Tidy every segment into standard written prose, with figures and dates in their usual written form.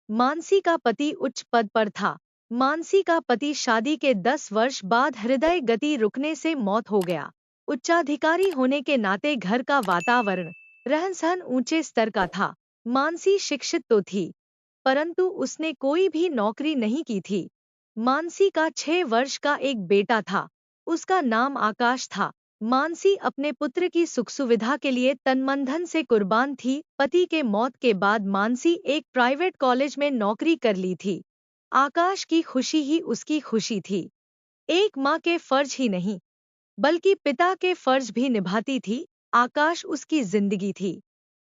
मानसी का पति उच्च पद पर था। मानसी का पति शादी के 10 वर्ष बाद हृदय गति रुकने से मौत हो गया। उच्चाधिकारी होने के नाते घर का वातावरण, रहन-सहन ऊंचे स्तर का था। मानसी शिक्षित तो थी, परंतु उसने कोई भी नौकरी नहीं की थी। मानसी का 6 वर्ष का एक बेटा था। उसका नाम आकाश था। मानसी अपने पुत्र की सुख सुविधा के लिए तन मन धन से कुर्बान थी। पति के मौत के बाद मानसी एक प्राइवेट कॉलेज में नौकरी कर ली थी। आकाश की खुशी ही उसकी खुशी थी। एक माँ के फर्ज ही नहीं, बल्कि पिता के फर्ज भी निभाती थी। आकाश उसकी जिंदगी थी।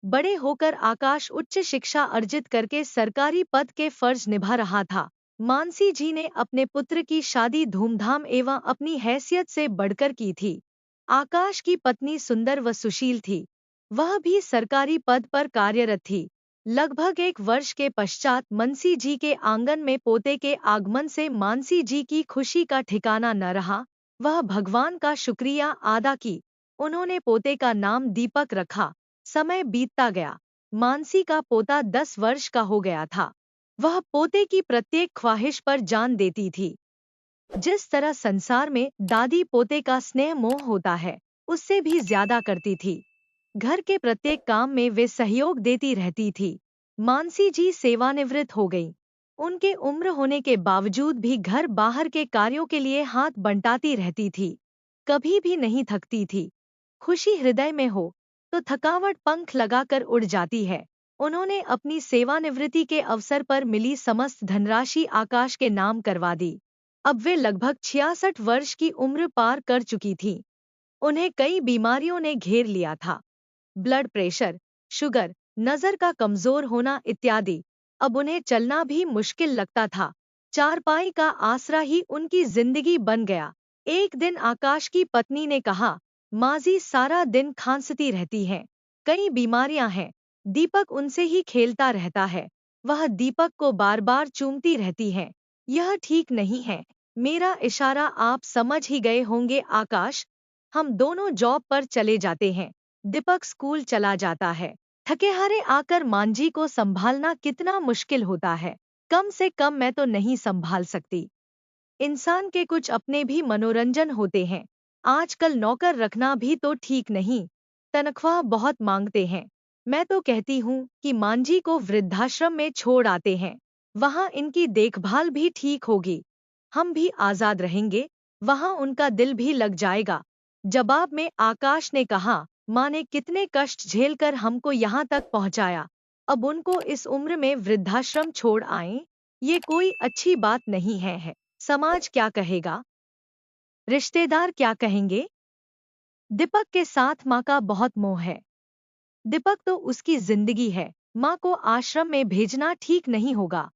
बड़े होकर आकाश उच्च शिक्षा अर्जित करके सरकारी पद के फर्ज निभा रहा था। मानसी जी ने अपने पुत्र की शादी धूमधाम एवं अपनी हैसियत से बढ़कर की थी। आकाश की पत्नी सुंदर व सुशील थी। वह भी सरकारी पद पर कार्यरत थी। लगभग 1 वर्ष के पश्चात मनसी जी के आंगन में पोते के आगमन से मानसी जी की खुशी का ठिकाना न रहा। वह भगवान का शुक्रिया अदा की। उन्होंने पोते का नाम दीपक रखा। समय बीतता गया। मानसी का पोता 10 वर्ष का हो गया था। वह पोते की प्रत्येक ख्वाहिश पर जान देती थी। जिस तरह संसार में दादी पोते का स्नेह मोह होता है, उससे भी ज्यादा करती थी। घर के प्रत्येक काम में वे सहयोग देती रहती थी। मानसी जी सेवानिवृत्त हो गईं। उनके उम्र होने के बावजूद भी घर बाहर के कार्यों के लिए हाथ बंटाती रहती थी। कभी भी नहीं थकती थी। खुशी हृदय में हो तो थकावट पंख लगाकर उड़ जाती है। उन्होंने अपनी सेवानिवृत्ति के अवसर पर मिली समस्त धनराशि आकाश के नाम करवा दी। अब वे लगभग 66 वर्ष की उम्र पार कर चुकी थीं। उन्हें कई बीमारियों ने घेर लिया था। ब्लड प्रेशर, शुगर, नजर का कमजोर होना इत्यादि। अब उन्हें चलना भी मुश्किल लगता था। चारपाई का आसरा ही उनकी जिंदगी बन गया। एक दिन आकाश की पत्नी ने कहा, माजी सारा दिन खांसती रहती हैं। कई बीमारियां हैं। दीपक उनसे ही खेलता रहता है। वह दीपक को बार बार चूमती रहती है। यह ठीक नहीं है। मेरा इशारा आप समझ ही गए होंगे आकाश। हम दोनों जॉब पर चले जाते हैं। दीपक स्कूल चला जाता है। थके हारे आकर मांझी को संभालना कितना मुश्किल होता है। कम से कम मैं तो नहीं संभाल सकती। इंसान के कुछ अपने भी मनोरंजन होते हैं। आजकल नौकर रखना भी तो ठीक नहीं। तनख्वाह बहुत मांगते हैं। मैं तो कहती हूँ कि मांझी को वृद्धाश्रम में छोड़ आते हैं। वहाँ इनकी देखभाल भी ठीक होगी। हम भी आजाद रहेंगे। वहाँ उनका दिल भी लग जाएगा। जवाब में आकाश ने कहा, माँ ने कितने कष्ट झेलकर हमको यहाँ तक पहुँचाया। अब उनको इस उम्र में वृद्धाश्रम छोड़ आएं, ये कोई अच्छी बात नहीं है। समाज क्या कहेगा? रिश्तेदार क्या कहेंगे? दीपक के साथ माँ का बहुत मोह है। दीपक तो उसकी जिंदगी है। माँ को आश्रम में भेजना ठीक नहीं होगा।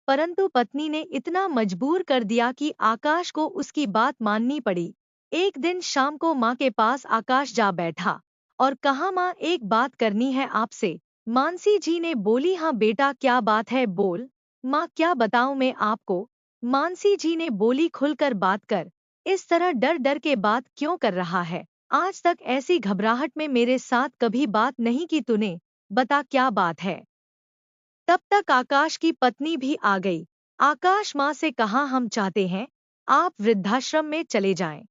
परंतु पत्नी ने इतना मजबूर कर दिया कि आकाश को उसकी बात माननी पड़ी। एक दिन शाम को माँ के पास आकाश जा बैठा और कहा, माँ एक बात करनी है आपसे। मानसी जी ने बोली, हाँ बेटा क्या बात है बोल। माँ क्या बताऊं मैं आपको। मानसी जी ने बोली, खुलकर बात कर। इस तरह डर डर के बात क्यों कर रहा है। आज तक ऐसी घबराहट में मेरे साथ कभी बात नहीं की तूने। बता क्या बात है। तब तक आकाश की पत्नी भी आ गई। आकाश माँ से कहा, हम चाहते हैं आप वृद्धाश्रम में चले जाएं।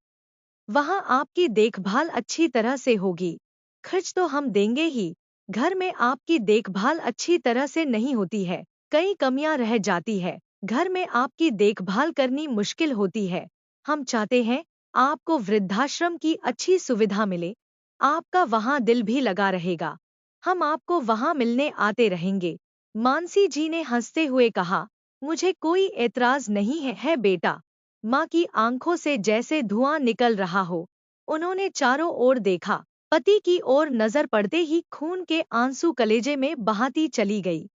वहाँ आपकी देखभाल अच्छी तरह से होगी। खर्च तो हम देंगे ही। घर में आपकी देखभाल अच्छी तरह से नहीं होती है। कई कमियां रह जाती है। घर में आपकी देखभाल करनी मुश्किल होती है। हम चाहते हैं आपको वृद्धाश्रम की अच्छी सुविधा मिले। आपका वहाँ दिल भी लगा रहेगा। हम आपको वहाँ मिलने आते रहेंगे। मानसी जी ने हंसते हुए कहा, मुझे कोई एतराज नहीं है बेटा। माँ की आंखों से जैसे धुआं निकल रहा हो। उन्होंने चारों ओर देखा। पति की ओर नजर पड़ते ही खून के आंसू कलेजे में बहाती चली गई।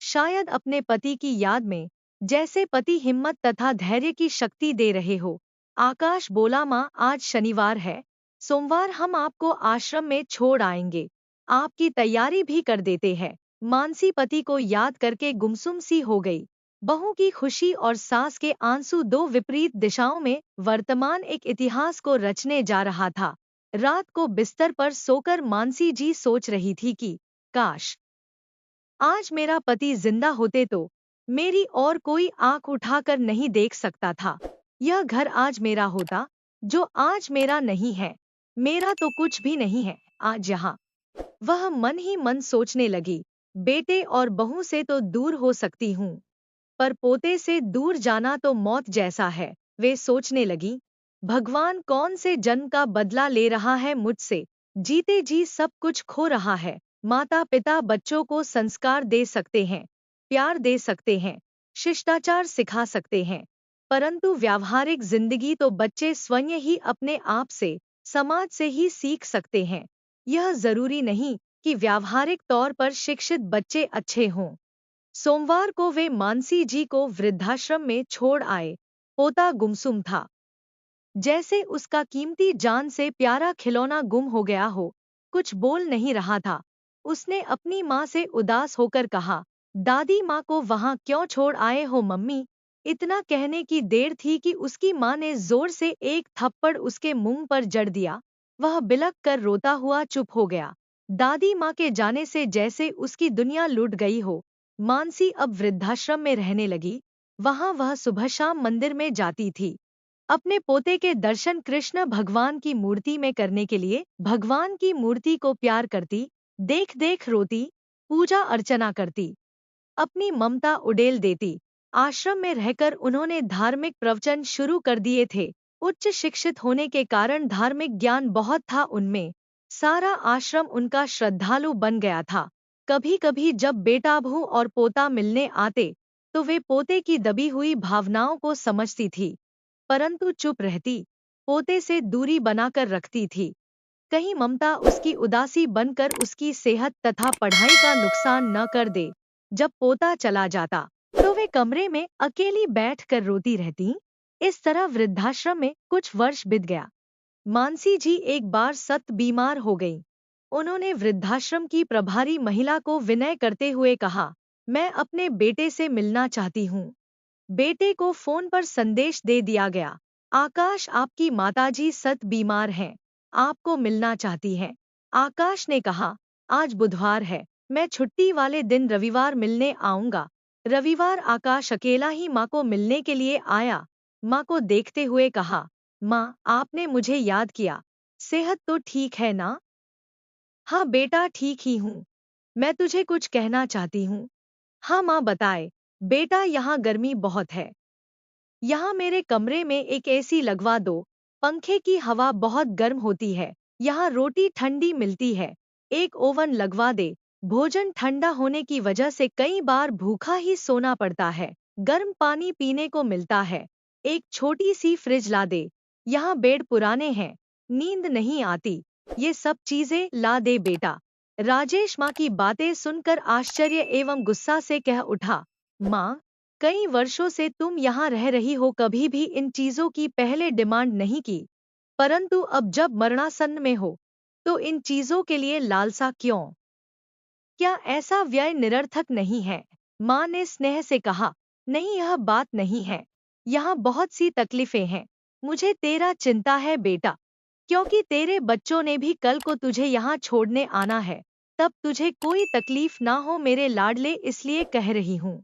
शायद अपने पति की याद में, जैसे पति हिम्मत तथा धैर्य की शक्ति दे रहे हो। आकाश बोला, माँ आज शनिवार है। सोमवार हम आपको आश्रम में छोड़ आएंगे। आपकी तैयारी भी कर देते हैं। मानसी पति को याद करके गुमसुम सी हो गई। बहू की खुशी और सास के आंसू दो विपरीत दिशाओं में वर्तमान एक इतिहास को रचने जा रहा था। रात को बिस्तर पर सोकर मानसी जी सोच रही थी कि काश आज मेरा पति जिंदा होते तो मेरी और कोई आंख उठाकर नहीं देख सकता था। यह घर आज मेरा होता, जो आज मेरा नहीं है। मेरा तो कुछ भी नहीं है आज यहाँ। वह मन ही मन सोचने लगी, बेटे और बहू से तो दूर हो सकती हूँ, पर पोते से दूर जाना तो मौत जैसा है। वे सोचने लगी, भगवान कौन से जन्म का बदला ले रहा है मुझसे। जीते जी सब कुछ खो रहा है। माता पिता बच्चों को संस्कार दे सकते हैं, प्यार दे सकते हैं, शिष्टाचार सिखा सकते हैं, परंतु व्यावहारिक जिंदगी तो बच्चे स्वयं ही अपने आप से, समाज से ही सीख सकते हैं। यह जरूरी नहीं कि व्यावहारिक तौर पर शिक्षित बच्चे अच्छे हों। सोमवार को वे मानसी जी को वृद्धाश्रम में छोड़ आए। पोता गुमसुम था, जैसे उसका कीमती जान से प्यारा खिलौना गुम हो गया हो। कुछ बोल नहीं रहा था। उसने अपनी माँ से उदास होकर कहा, दादी माँ को वहाँ क्यों छोड़ आए हो मम्मी? इतना कहने की देर थी कि उसकी माँ ने जोर से एक थप्पड़ उसके मुंह पर जड़ दिया। वह बिलख कर रोता हुआ चुप हो गया। दादी माँ के जाने से जैसे उसकी दुनिया लुट गई हो। मानसी अब वृद्धाश्रम में रहने लगी। वहाँ वह सुबह शाम मंदिर में जाती थी, अपने पोते के दर्शन कृष्ण भगवान की मूर्ति में करने के लिए। भगवान की मूर्ति को प्यार करती, देख देख रोती, पूजा अर्चना करती, अपनी ममता उड़ेल देती। आश्रम में रहकर उन्होंने धार्मिक प्रवचन शुरू कर दिए थे। उच्च शिक्षित होने के कारण धार्मिक ज्ञान बहुत था उनमें। सारा आश्रम उनका श्रद्धालु बन गया था। कभी कभी जब बेटा बहू और पोता मिलने आते, तो वे पोते की दबी हुई भावनाओं को समझती थी, परंतु चुप रहती, पोते से दूरी बनाकर रखती थी। कहीं ममता उसकी उदासी बनकर उसकी सेहत तथा पढ़ाई का नुकसान न कर दे। जब पोता चला जाता, तो वे कमरे में अकेली बैठकर रोती रहती। इस तरह वृद्धाश्रम में कुछ वर्ष बीत गया। मानसी जी एक बार सख्त बीमार हो गई। उन्होंने वृद्धाश्रम की प्रभारी महिला को विनय करते हुए कहा, मैं अपने बेटे से मिलना चाहती हूँ। बेटे को फोन पर संदेश दे दिया गया, आकाश आपकी माताजी सख्त बीमार हैं, आपको मिलना चाहती हैं। आकाश ने कहा, आज बुधवार है, मैं छुट्टी वाले दिन रविवार मिलने आऊंगा। रविवार आकाश अकेला ही माँ को मिलने के लिए आया। माँ को देखते हुए कहा, माँ आपने मुझे याद किया, सेहत तो ठीक है ना? हाँ बेटा ठीक ही हूँ, मैं तुझे कुछ कहना चाहती हूँ। हाँ माँ बताए। बेटा यहाँ गर्मी बहुत है, यहाँ मेरे कमरे में एक एसी लगवा दो। पंखे की हवा बहुत गर्म होती है, यहाँ रोटी ठंडी मिलती है। एक ओवन लगवा दे। भोजन ठंडा होने की वजह से कई बार भूखा ही सोना पड़ता है। गर्म पानी पीने को मिलता है। एक छोटी सी फ्रिज ला दे। यहाँ बेड पुराने हैं, नींद नहीं आती। ये सब चीजें ला दे बेटा। राजेश माँ की बातें सुनकर आश्चर्य एवं गुस्सा से कह उठा, माँ कई वर्षों से तुम यहाँ रह रही हो, कभी भी इन चीजों की पहले डिमांड नहीं की, परंतु अब जब मरणासन्न में हो, तो इन चीजों के लिए लालसा क्यों? क्या ऐसा व्यय निरर्थक नहीं है? माँ ने स्नेह से कहा, नहीं यह बात नहीं है, यहाँ बहुत सी तकलीफें हैं। मुझे तेरा चिंता है बेटा, क्योंकि तेरे बच्चों ने भी कल को तुझे यहाँ छोड़ने आना है। तब तुझे कोई तकलीफ ना हो मेरे लाडले, इसलिए कह रही हूँ।